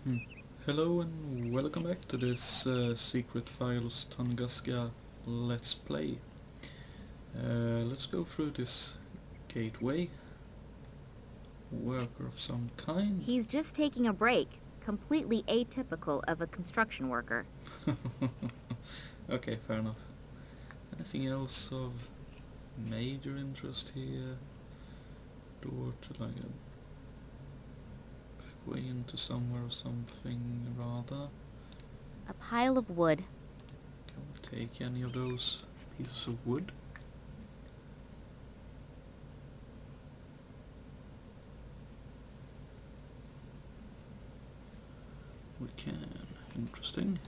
Hmm. Hello and welcome back to this Secret Files Tunguska Let's Play. Let's go through this gateway. Worker of some kind. He's just taking a break, completely atypical of a construction worker. Okay, fair enough. Anything else of major interest here? Door to like a back way into somewhere or something rather. A pile of wood. Can't take any of those pieces of wood. We can. Interesting.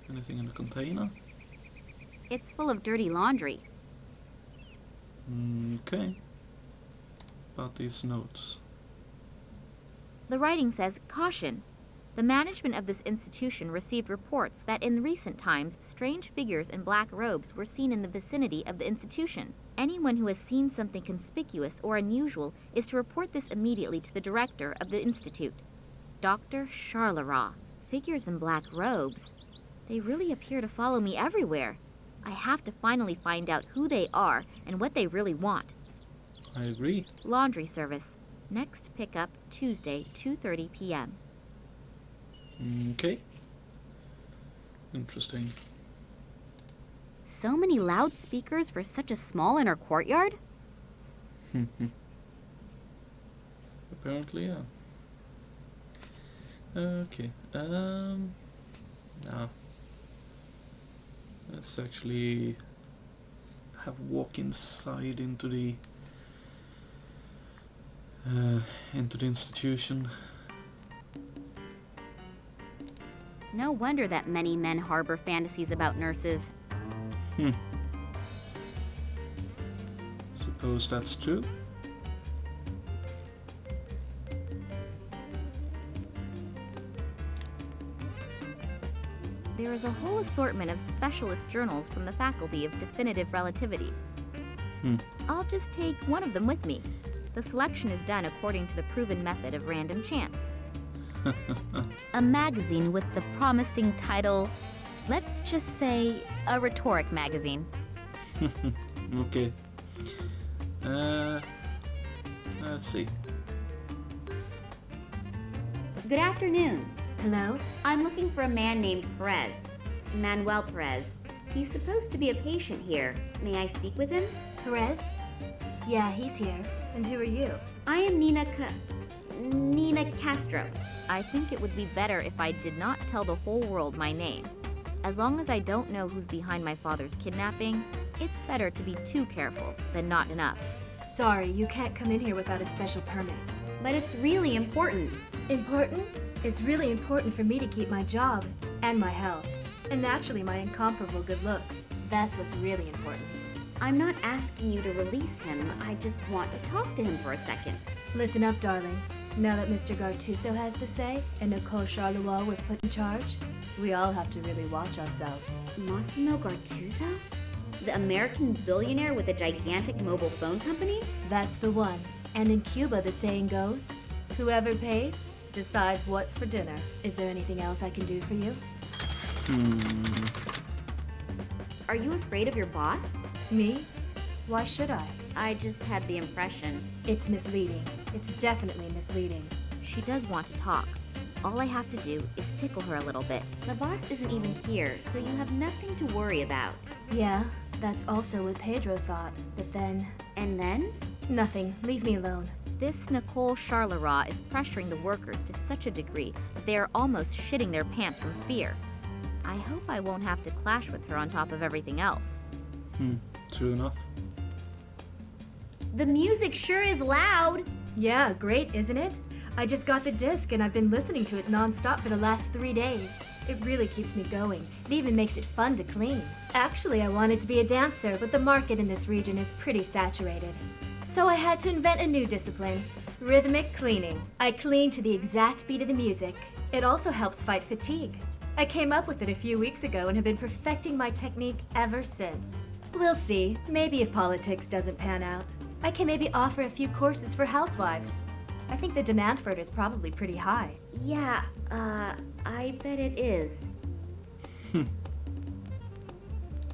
Anything in the container? It's full of dirty laundry. Okay. About these notes. The writing says, "Caution. The management of this institution received reports that in recent times, strange figures in black robes were seen in the vicinity of the institution. Anyone who has seen something conspicuous or unusual is to report this immediately to the director of the institute, Dr. Charleroi." Figures in black robes. They really appear to follow me everywhere. I have to finally find out who they are and what they really want. I agree. Laundry service. Next pickup Tuesday, 2:30 p.m. Okay. Interesting. So many loudspeakers for such a small inner courtyard? Apparently, yeah. Okay. Now let's actually have a walk inside into the institution. No wonder that many men harbor fantasies about nurses. Suppose that's true. There is a whole assortment of specialist journals from the Faculty of Definitive Relativity. I'll just take one of them with me. The selection is done according to the proven method of random chance. A magazine with the promising title, let's just say, a rhetoric magazine. Okay. Let's see. Good afternoon. Hello? I'm looking for a man named Perez. Manuel Perez. He's supposed to be a patient here. May I speak with him? Perez? Yeah, he's here. And who are you? I am Nina Castro. I think it would be better if I did not tell the whole world my name. As long as I don't know who's behind my father's kidnapping, it's better to be too careful than not enough. Sorry, you can't come in here without a special permit. But it's really important. Important? It's really important for me to keep my job and my health. And naturally, my incomparable good looks. That's what's really important. I'm not asking you to release him. I just want to talk to him for a second. Listen up, darling. Now that Mr. Gartuso has the say and Nicole Charleroi was put in charge, we all have to really watch ourselves. Massimo Gartuso? The American billionaire with a gigantic mobile phone company? That's the one. And in Cuba, the saying goes, whoever pays decides what's for dinner. Is there anything else I can do for you? Are you afraid of your boss? Me? Why should I? I just had the impression. It's misleading. It's definitely misleading. She does want to talk. All I have to do is tickle her a little bit. The boss isn't even here, so you have nothing to worry about. Yeah, that's also what Pedro thought. But then... And then? Nothing. Leave me alone. This Nicole Charleroi is pressuring the workers to such a degree that they are almost shitting their pants from fear. I hope I won't have to clash with her on top of everything else. True enough. The music sure is loud! Yeah, great, isn't it? I just got the disc and I've been listening to it non-stop for the last 3 days. It really keeps me going. It even makes it fun to clean. Actually, I wanted to be a dancer, but the market in this region is pretty saturated. So I had to invent a new discipline, rhythmic cleaning. I clean to the exact beat of the music. It also helps fight fatigue. I came up with it a few weeks ago and have been perfecting my technique ever since. We'll see. Maybe if politics doesn't pan out, I can maybe offer a few courses for housewives. I think the demand for it is probably pretty high. Yeah, I bet it is.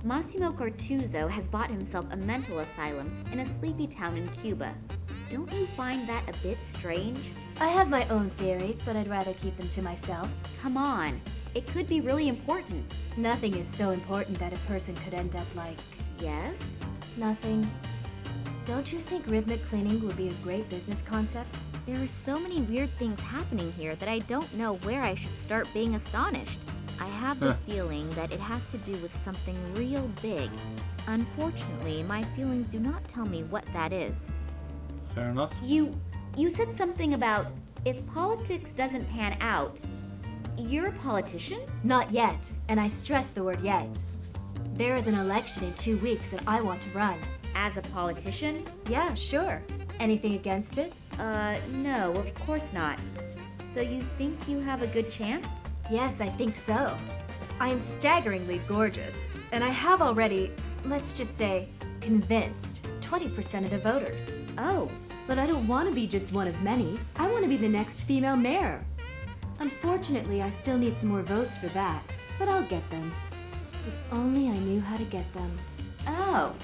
Massimo Cartuzzo has bought himself a mental asylum in a sleepy town in Cuba. Don't you find that a bit strange? I have my own theories, but I'd rather keep them to myself. Come on, it could be really important. Nothing is so important that a person could end up like... Yes? Nothing. Don't you think rhythmic cleaning would be a great business concept? There are so many weird things happening here that I don't know where I should start being astonished. I have the feeling that it has to do with something real big. Unfortunately, my feelings do not tell me what that is. Fair enough. You said something about if politics doesn't pan out. You're a politician? Not yet, and I stress the word yet. There is an election in 2 weeks and I want to run. As a politician? Yeah, sure. Anything against it? No, of course not. So you think you have a good chance? Yes, I think so. I am staggeringly gorgeous, and I have already, let's just say, convinced 20% of the voters. Oh, But I don't want to be just one of many. I want to be the next female mayor. Unfortunately, I still need some more votes for that, but I'll get them. If only I knew how to get them. oh.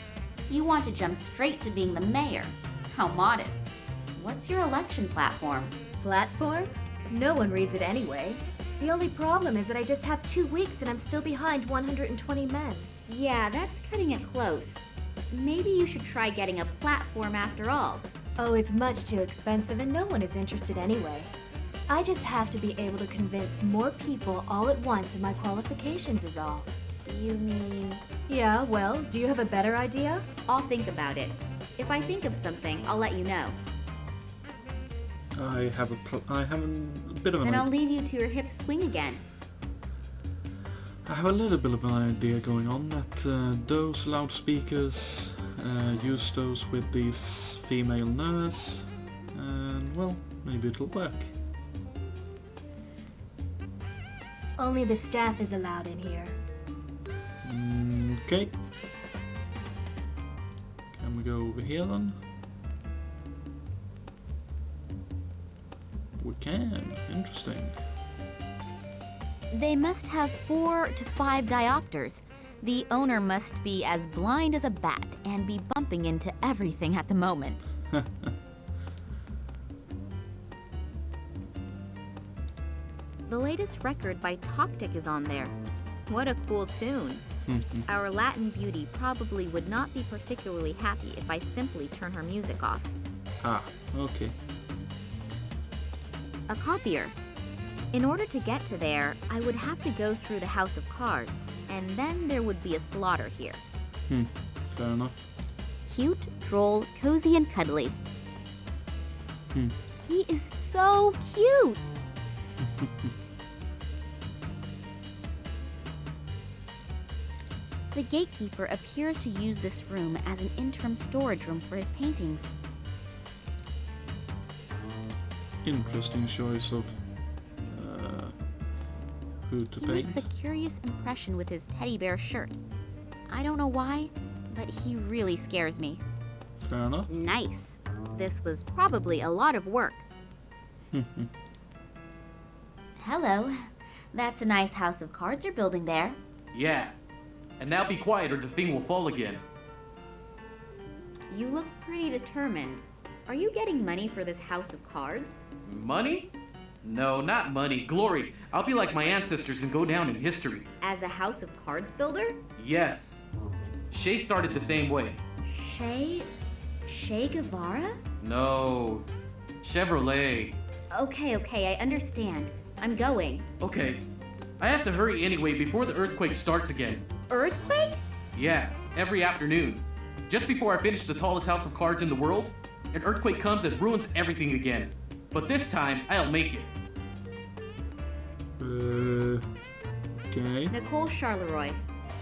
You want to jump straight to being the mayor. How modest. What's your election platform? Platform? No one reads it anyway. The only problem is that I just have 2 weeks and I'm still behind 120 men. Yeah, that's cutting it close. Maybe you should try getting a platform after all. Oh, it's much too expensive and no one is interested anyway. I just have to be able to convince more people all at once of my qualifications is all. You mean... Yeah, well, do you have a better idea? I'll think about it. If I think of something, I'll let you know. I have a bit of an Then I'll idea. leave you to your hip swing again. I have a little bit of an idea going on that those loudspeakers, use those with this female nurse, and well, maybe it'll work. Only the staff is allowed in here. Okay. Can we go over here then? We can. Interesting. They must have 4 to 5 diopters. The owner must be as blind as a bat and be bumping into everything at the moment. The latest record by Toptic is on there. What a cool tune. Our Latin beauty probably would not be particularly happy if I simply turn her music off. Ah, okay. A copier. In order to get to there, I would have to go through the House of Cards, and then there would be a slaughter here. Fair enough. Cute, droll, cozy, and cuddly. He is so cute! The gatekeeper appears to use this room as an interim storage room for his paintings. Interesting choice of who to He paint. makes a curious impression with his teddy bear shirt. I don't know why, but he really scares me. Fair enough. Nice. This was probably a lot of work. Hello. That's a nice house of cards you're building there. Yeah. And now be quiet or the thing will fall again. You look pretty determined. Are you getting money for this house of cards? Money? No, not money. Glory. I'll be like my ancestors and go down in history. As a house of cards builder? Yes. Shay started the same way. Che Guevara? No. Chevrolet. Okay, I understand. I'm going. Okay. I have to hurry anyway before the earthquake starts again. Earthquake? Yeah, every afternoon. Just before I finish the tallest house of cards in the world, an earthquake comes and ruins everything again. But this time, I'll make it. Okay. Nicole Charleroi.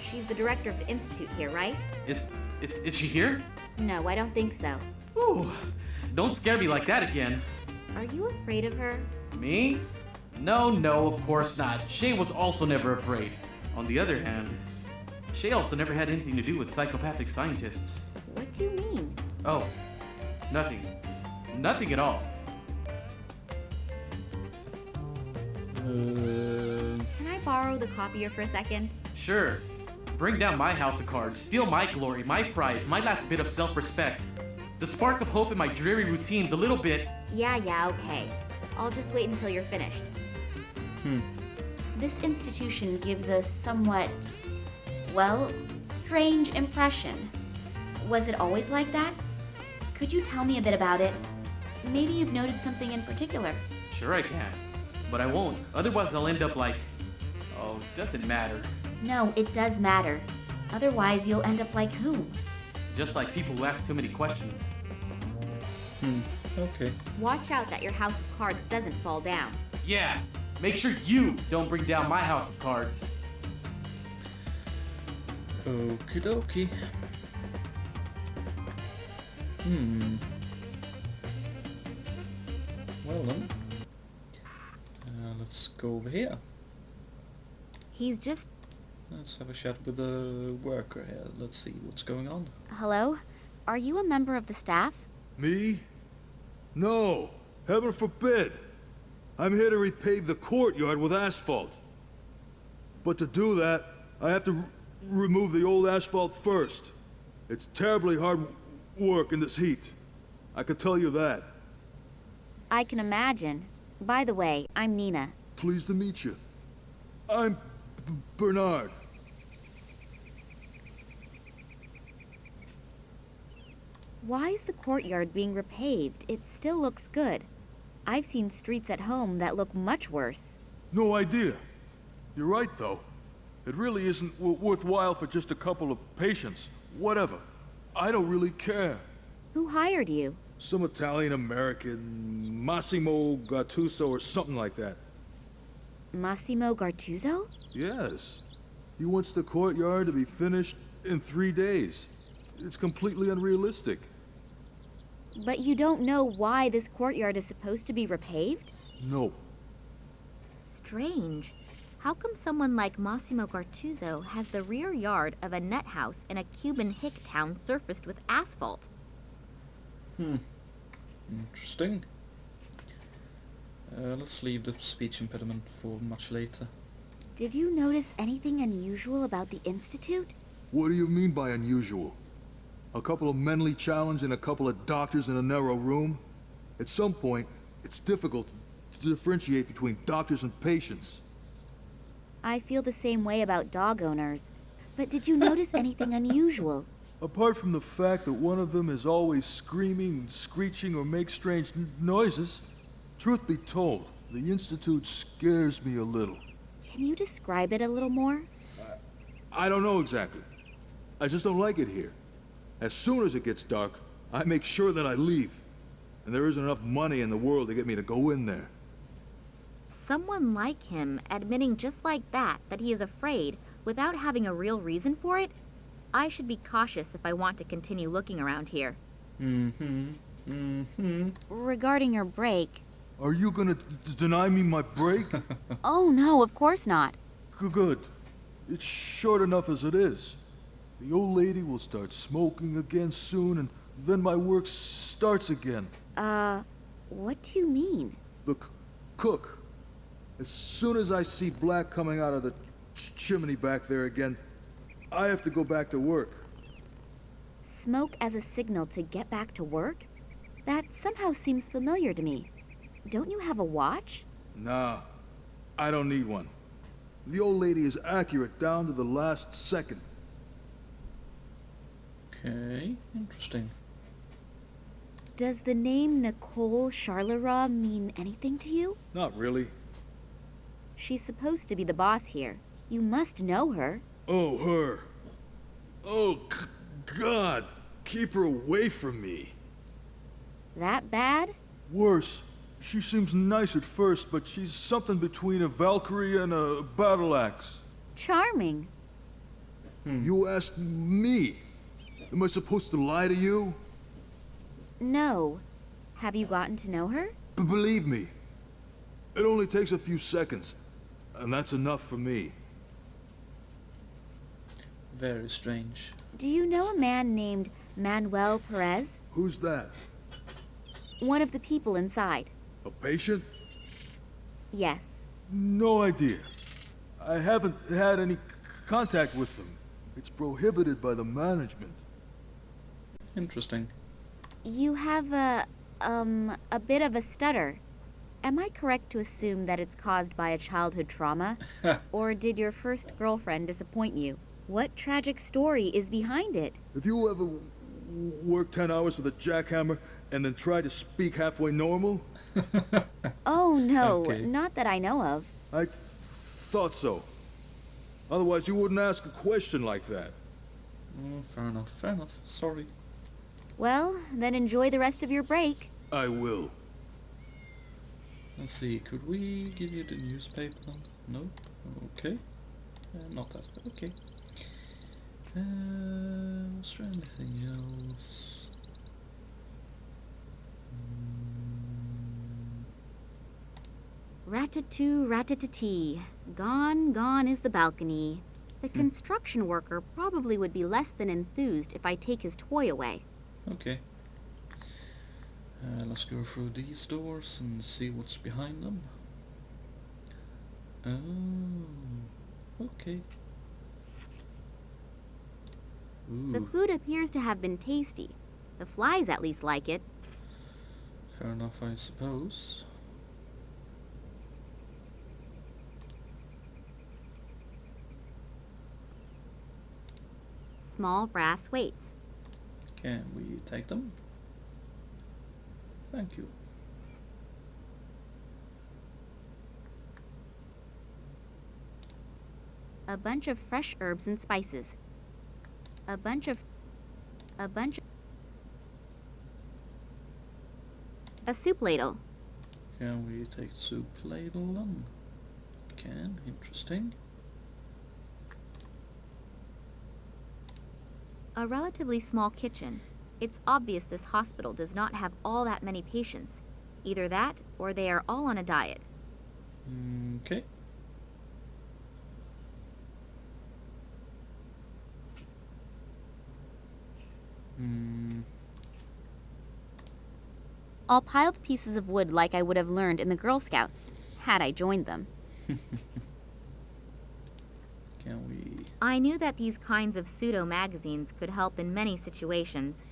She's the director of the institute here, right? Is she here? No, I don't think so. Ooh, don't scare me like that again. Are you afraid of her? Me? No, of course not. Shay was also never afraid. On the other hand, Shay also never had anything to do with psychopathic scientists. What do you mean? Oh, nothing. Nothing at all. Can I borrow the copier for a second? Sure. Bring down my house of cards, steal my glory, my pride, my last bit of self-respect. The spark of hope in my dreary routine, the little bit. Yeah, okay. I'll just wait until you're finished. This institution gives a somewhat, well, strange impression. Was it always like that? Could you tell me a bit about it? Maybe you've noted something in particular. Sure I can. But I won't. Otherwise I'll end up like... Oh, doesn't matter. No, it does matter. Otherwise, you'll end up like who? Just like people who ask too many questions. Okay. Watch out that your house of cards doesn't fall down. Yeah, make sure you don't bring down my house of cards. Okie dokie. Well then. Let's go over here. He's just... Let's have a chat with the worker here. Let's see what's going on. Hello? Are you a member of the staff? Me? No. Heaven forbid. I'm here to repave the courtyard with asphalt. But to do that, I have to remove the old asphalt first. It's terribly hard work in this heat. I can tell you that. I can imagine. By the way, I'm Nina. Pleased to meet you. I'm Bernard. Why is the courtyard being repaved? It still looks good. I've seen streets at home that look much worse. No idea. You're right, though. It really isn't worthwhile for just a couple of patients. Whatever. I don't really care. Who hired you? Some Italian-American, Massimo Gattuso or something like that. Massimo Gartuzzo? Yes. He wants the courtyard to be finished in 3 days. It's completely unrealistic. But you don't know why this courtyard is supposed to be repaved? No. Strange. How come someone like Massimo Gartuzzo has the rear yard of a nut house in a Cuban hick town surfaced with asphalt? Interesting. Let's leave the speech impediment for much later. Did you notice anything unusual about the Institute? What do you mean by unusual? A couple of mentally challenged and a couple of doctors in a narrow room? At some point, it's difficult to differentiate between doctors and patients. I feel the same way about dog owners. But did you notice anything unusual? Apart from the fact that one of them is always screaming, screeching, or makes strange noises, truth be told, the Institute scares me a little. Can you describe it a little more? I don't know exactly. I just don't like it here. As soon as it gets dark, I make sure that I leave. And there isn't enough money in the world to get me to go in there. Someone like him admitting just like that he is afraid without having a real reason for it? I should be cautious if I want to continue looking around here. Regarding your break... Are you gonna deny me my break? Oh no, of course not. Good. It's short enough as it is. The old lady will start smoking again soon, and then my work starts again. What do you mean? The cook. As soon as I see black coming out of the chimney back there again, I have to go back to work. Smoke as a signal to get back to work? That somehow seems familiar to me. Don't you have a watch? Nah, I don't need one. The old lady is accurate down to the last second. Okay, interesting. Does the name Nicole Charleroi mean anything to you? Not really. She's supposed to be the boss here. You must know her. Oh, her. Oh, God. Keep her away from me. That bad? Worse. She seems nice at first, but she's something between a Valkyrie and a battle axe. Charming. You asked me. Am I supposed to lie to you? No. Have you gotten to know her? Believe me, it only takes a few seconds, and that's enough for me. Very strange. Do you know a man named Manuel Perez? Who's that? One of the people inside. A patient? Yes. No idea. I haven't had any contact with them. It's prohibited by the management. Interesting. You have a bit of a stutter. Am I correct to assume that it's caused by a childhood trauma? Or did your first girlfriend disappoint you? What tragic story is behind it? Have you ever worked 10 hours with a jackhammer and then tried to speak halfway normal? Oh, no, Okay. not that I know of. I thought so. Otherwise, you wouldn't ask a question like that. Oh, fair enough, fair enough. Sorry. Well, then enjoy the rest of your break. I will. Let's see, could we give you the newspaper then? Nope. Okay. Not that. Okay. Was there anything else? Rat-a-too, rat-a-tee. Gone, gone is the balcony. The construction worker probably would be less than enthused if I take his toy away. Okay. Let's go through these doors and see what's behind them. Oh, okay. The Ooh, food appears to have been tasty. The flies at least like it. fair enough, I suppose. Small brass weights. Can we take them? Thank you. A bunch of fresh herbs and spices. A bunch of... A soup ladle. Can we take the soup ladle then? Can, interesting. A relatively small kitchen. It's obvious this hospital does not have all that many patients. Either that, or they are all on a diet. Okay. All piled pieces of wood like I would have learned in the Girl Scouts, had I joined them. Can we... I knew that these kinds of pseudo-magazines could help in many situations.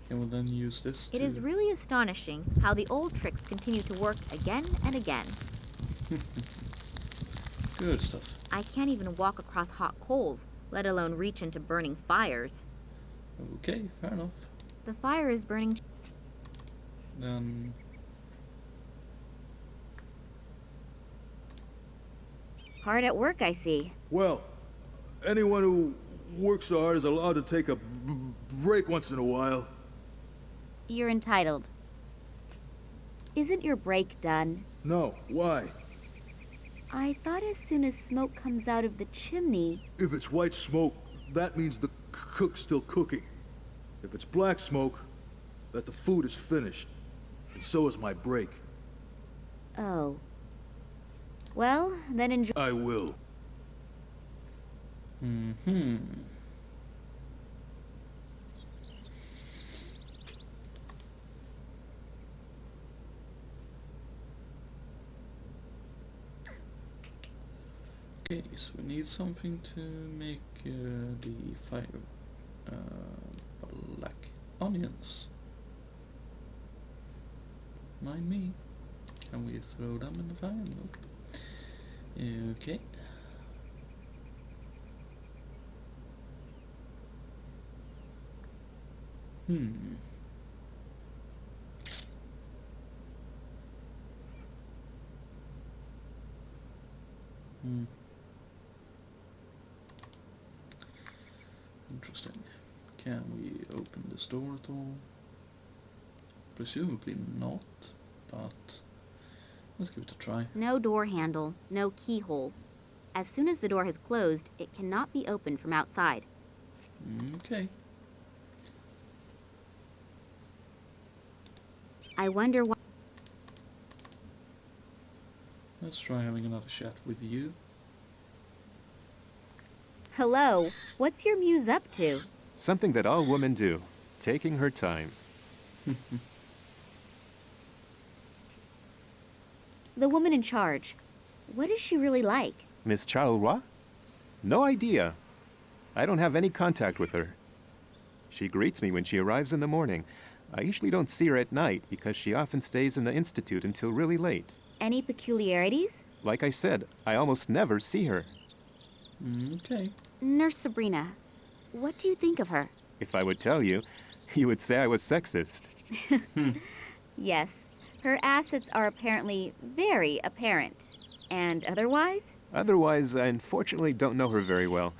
Can we then use this It is really astonishing how the old tricks continue to work again and again. Good stuff. I can't even walk across hot coals, let alone reach into burning fires. Okay, fair enough. The fire is burning... Then... Hard at work, I see. Well, anyone who works so hard is allowed to take a break once in a while. You're entitled. Isn't your break done? No, why? I thought as soon as smoke comes out of the chimney... If it's white smoke, that means the cook's still cooking. If it's black smoke, that the food is finished. And so is my break. Oh. Well, then enjoy... I will. Mm-hmm. Okay, so we need something to make the fire. Black onions. Mind me. Can we throw them in the fire? Nope. Okay. Hmm. Interesting. Can we open this door at all? Presumably not, but let's give it a try. No door handle, no keyhole. As soon as the door has closed, it cannot be opened from outside. Okay. I wonder why... Let's try having another chat with you. Hello, what's your muse up to? Something that all women do, taking her time. The woman in charge. What is she really like? Miss Charleroi? No idea. I don't have any contact with her. She greets me when she arrives in the morning. I usually don't see her at night because she often stays in the institute until really late. Any peculiarities? Like I said, I almost never see her. Okay. Nurse Sabrina, what do you think of her? If I would tell you, you would say I was sexist. Yes, her assets are apparently very apparent. And otherwise? Otherwise, I unfortunately don't know her very well.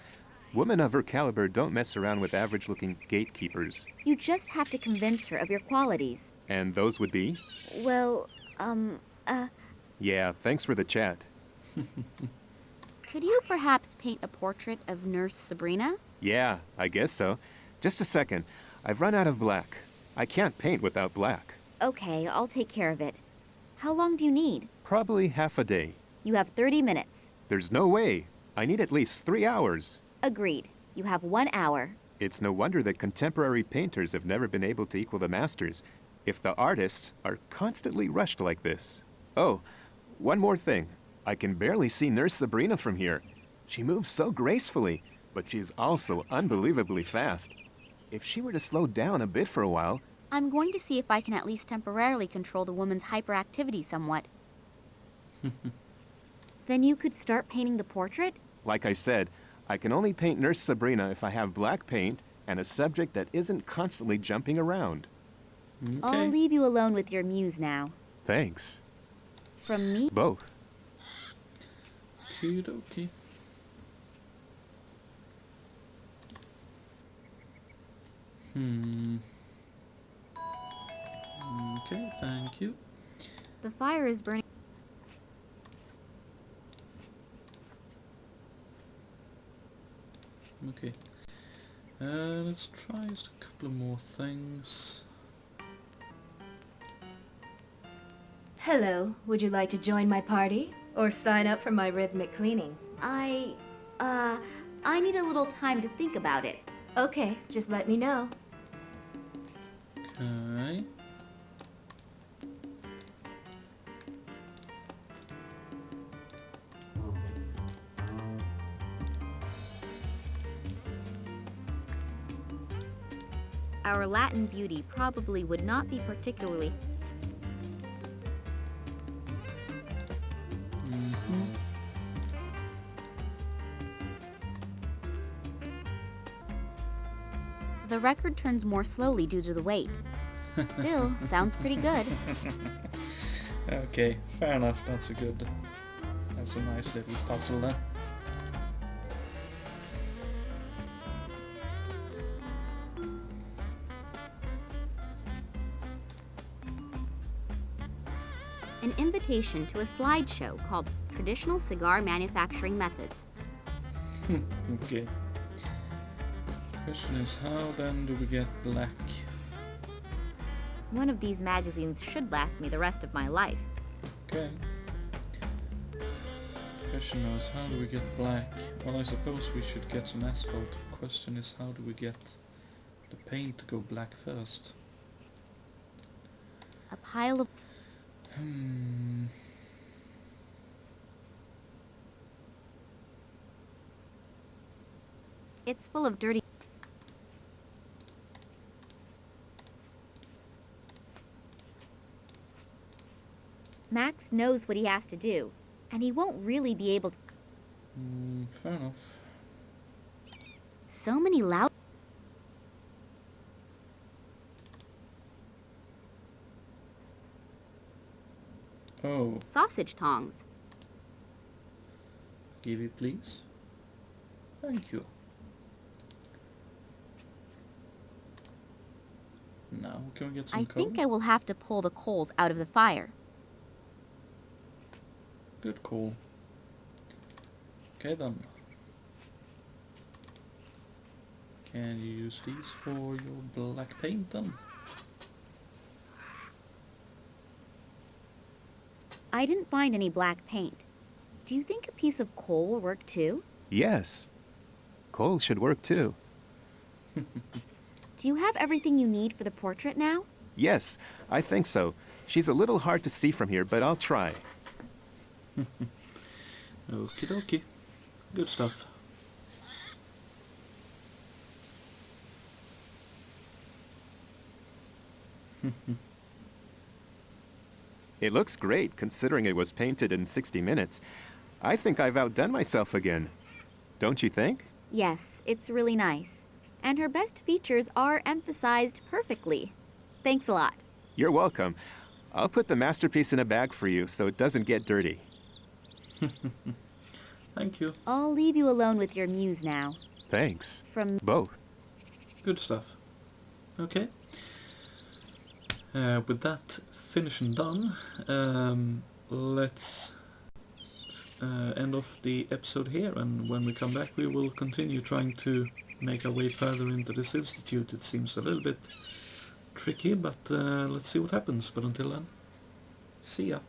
Women of her caliber don't mess around with average-looking gatekeepers. You just have to convince her of your qualities. And those would be? Well, Yeah, thanks for the chat. could you perhaps paint a portrait of Nurse Sabrina? Yeah, I guess so. Just a second. I've run out of black. I can't paint without black. Okay, I'll take care of it. How long do you need? Probably half a day. You have 30 minutes. There's no way. I need at least 3 hours. Agreed. You have 1 hour. It's no wonder that contemporary painters have never been able to equal the masters, if the artists are constantly rushed like this. Oh, one more thing. I can barely see Nurse Sabrina from here. She moves so gracefully, but she is also unbelievably fast. If she were to slow down a bit for a while... I'm going to see if I can at least temporarily control the woman's hyperactivity somewhat. Then you could start painting the portrait? Like I said, I can only paint Nurse Sabrina if I have black paint and a subject that isn't constantly jumping around. Okay. I'll leave you alone with your muse now. Thanks. From me? Both. Okie-dokie. Okay, thank you. The fire is burning. Okay. Let's try just a couple of more things. Hello, would you like to join my party? Or sign up for my rhythmic cleaning? I need a little time to think about it. Okay, just let me know. Okay. Our Latin beauty probably would not be particularly... The record turns more slowly due to the weight. Still, sounds pretty good. Okay, fair enough. That's a nice little puzzle there. An invitation to a slideshow called Traditional Cigar Manufacturing Methods. Okay. Question is, how then do we get black? One of these magazines should last me the rest of my life. Okay. Question is, how do we get black? Well, I suppose we should get some asphalt. Question is, how do we get the paint to go black first? A pile of... It's full of dirty... Max knows what he has to do, and he won't really be able to... Fair enough. So many loud... Oh, sausage tongs. give it please. Thank you. Now, can we get some I coal? think I will have to pull the coals out of the fire. Good call. Okay then. Can you use these for your black paint then? I didn't find any black paint. Do you think a piece of coal will work too? Yes. Coal should work too. Do you have everything you need for the portrait now? Yes, I think so. She's a little hard to see from here, but I'll try. Okie dokie. Good stuff. It looks great, considering it was painted in 60 minutes. I think I've outdone myself again. Don't you think? Yes, it's really nice. And her best features are emphasized perfectly. Thanks a lot. You're welcome. I'll put the masterpiece in a bag for you so it doesn't get dirty. Thank you. I'll leave you alone with your muse now. Thanks. From Both. Good stuff. Okay. With that finished and done, let's end off the episode here, and when we come back we will continue trying to make our way further into this institute. It seems a little bit tricky, but let's see what happens. But until then, see ya.